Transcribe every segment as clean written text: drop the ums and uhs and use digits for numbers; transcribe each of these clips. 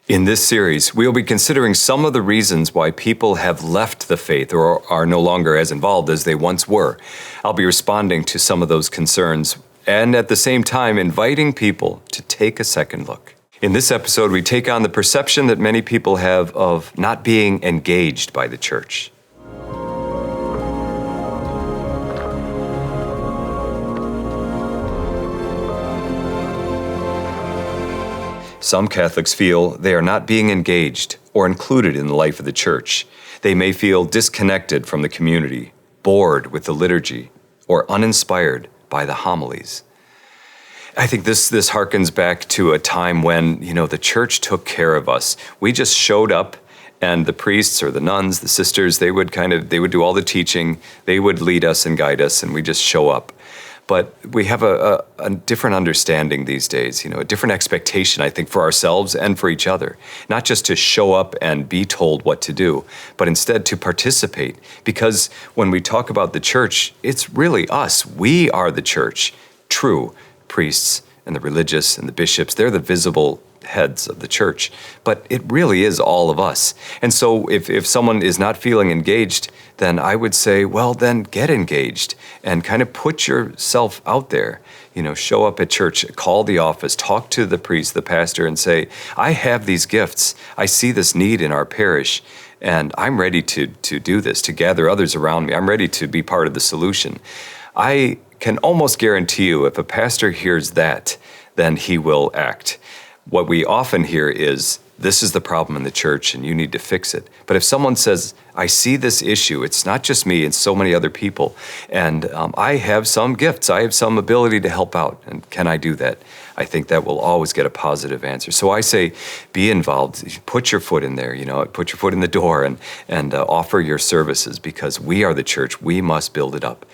In this series, we'll be considering some of the reasons why people have left the faith or are no longer as involved as they once were. I'll be responding to some of those concerns and at the same time inviting people to take a second look. In this episode, we take on the perception that many people have of not being engaged by the church. Some Catholics feel they are not being engaged or included in the life of the church. They may feel disconnected from the community, bored with the liturgy, or uninspired by the homilies. I think this harkens back to a time when, the church took care of us. We just showed up, and the priests or the nuns, the sisters, they would do all the teaching. They would lead us and guide us, and we just show up. But we have a different understanding these days, a different expectation, I think, for ourselves and for each other. Not just to show up and be told what to do, but instead to participate. Because when we talk about the church, it's really us. We are the church. True, priests and the religious and the bishops, they're the visible heads of the church. But it really is all of us. And so if someone is not feeling engaged, then I would say, well, then get engaged and kind of put yourself out there. Show up at church, call the office, talk to the priest, the pastor, and say, I have these gifts. I see this need in our parish, and I'm ready to do this, to gather others around me. I'm ready to be part of the solution. I can almost guarantee you if a pastor hears that, then he will act. What we often hear is, this is the problem in the church and you need to fix it. But if someone says, I see this issue, it's not just me, it's so many other people, and I have some gifts, I have some ability to help out, and can I do that? I think that will always get a positive answer. So I say, be involved, put your foot in there, put your foot in the door and offer your services, because we are the church, we must build it up.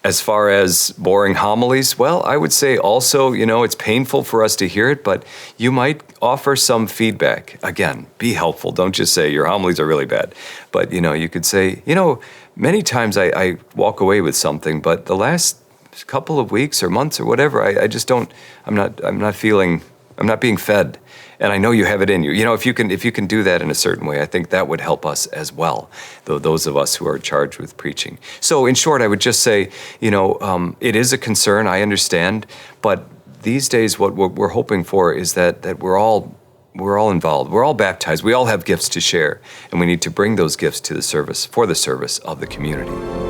As far as boring homilies, well, I would say also, it's painful for us to hear it, but you might offer some feedback. Again, be helpful. Don't just say your homilies are really bad. But, you could say, many times I walk away with something, but the last couple of weeks or months or whatever, I just don't, I'm not being fed. And I know you have it in you. If you can do that in a certain way, I think that would help us as well, those of us who are charged with preaching. So in short, I would just say, it is a concern, I understand, but these days what we're hoping for is that we're all involved, we're all baptized, we all have gifts to share, and we need to bring those gifts to the service, for the service of the community.